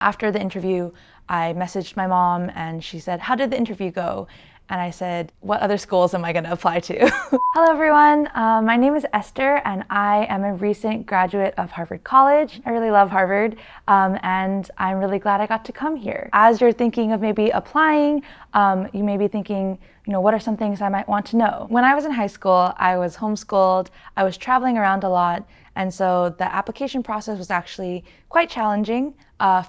After the interview, I messaged my mom and she said, "How did the interview go?" And I said, "What other schools am I going to apply to?" Hello everyone, my name is Esther and I am a recent graduate of Harvard College. I really love Harvard and I'm really glad I got to come here. As you're thinking of maybe applying, you may be thinking, what are some things I might want to know? When I was in high school, I was homeschooled, I was traveling around a lot, and so the application process was actually quite challenging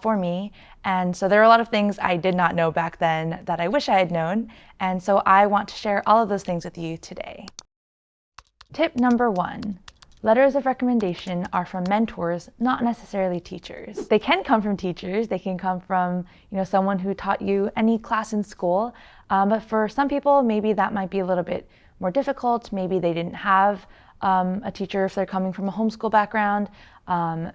for me. And so there are a lot of things I did not know back then that I wish I had known. And so I want to share all of those things with you today. Tip number 1. Letters of recommendation are from mentors, not necessarily teachers. They can come from teachers. They can come from someone who taught you any class in school. But for some people, maybe that might be a little bit more difficult. Maybe they didn't have a teacher if they're coming from a homeschool background.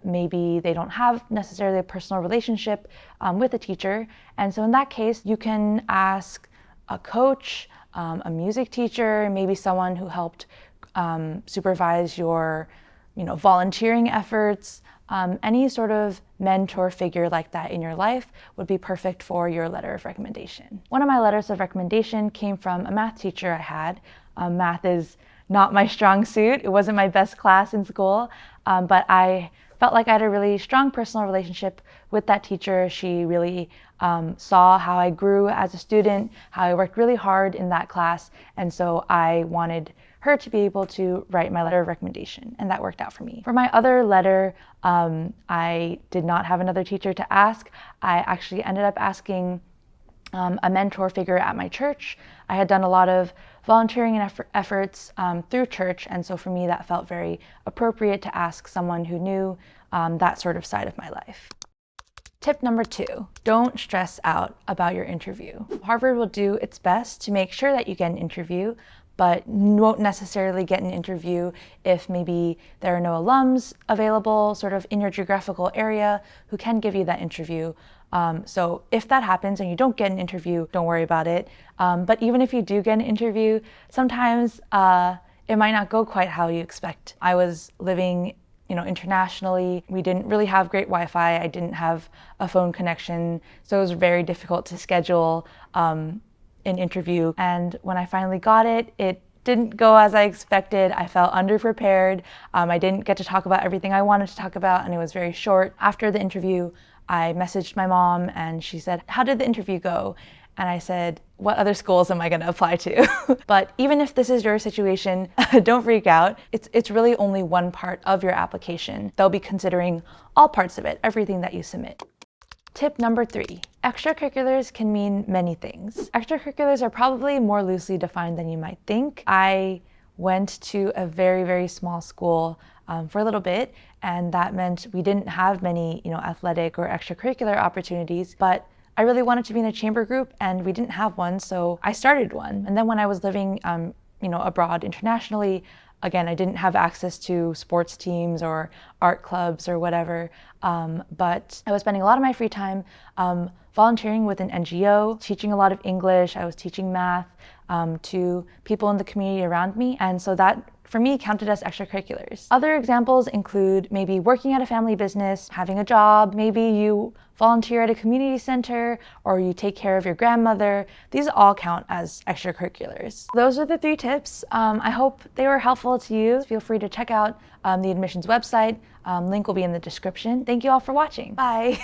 Maybe they don't have necessarily a personal relationship with a teacher. And so in that case, you can ask a coach, a music teacher, maybe someone who helped supervise your volunteering efforts. Any sort of mentor figure like that in your life would be perfect for your letter of recommendation. One of my letters of recommendation came from a math teacher I had. Math is not my strong suit. It wasn't my best class in school, but I felt like I had a really strong personal relationship with that teacher. She really saw how I grew as a student, how I worked really hard in that class, and so I wanted her to be able to write my letter of recommendation, and that worked out for me. For my other letter, I did not have another teacher to ask. I actually ended up asking a mentor figure at my church. I had done a lot of volunteering and efforts through church, and so for me that felt very appropriate to ask someone who knew that sort of side of my life. Tip number 2, don't stress out about your interview. Harvard will do its best to make sure that you get an interview, but won't necessarily get an interview if maybe there are no alums available sort of in your geographical area who can give you that interview. So if that happens and you don't get an interview, don't worry about it. But even if you do get an interview, sometimes it might not go quite how you expect. I was living internationally. We didn't really have great Wi-Fi. I didn't have a phone connection, so it was very difficult to schedule an interview. And when I finally got it, it didn't go as I expected. I felt underprepared. I didn't get to talk about everything I wanted to talk about, and it was very short. After the interview, I messaged my mom and she said, "How did the interview go?" And I said, "What other schools am I going to apply to?" But even if this is your situation, don't freak out. It's really only one part of your application. They'll be considering all parts of it, everything that you submit. Tip number 3, extracurriculars can mean many things. Extracurriculars are probably more loosely defined than you might think. I went to a very, very small school for a little bit, and that meant we didn't have many, athletic or extracurricular opportunities, but I really wanted to be in a chamber group and we didn't have one, so I started one. And then when I was living, abroad internationally, again, I didn't have access to sports teams or art clubs or whatever, but I was spending a lot of my free time volunteering with an NGO, teaching a lot of English. I was teaching math to people in the community around me, and so that for me counted as extracurriculars. Other examples include maybe working at a family business, having a job, maybe you volunteer at a community center, or you take care of your grandmother. These all count as extracurriculars. Those are the 3 tips. I hope they were helpful to you. Feel free to check out the admissions website. Link will be in the description. Thank you all for watching. Bye.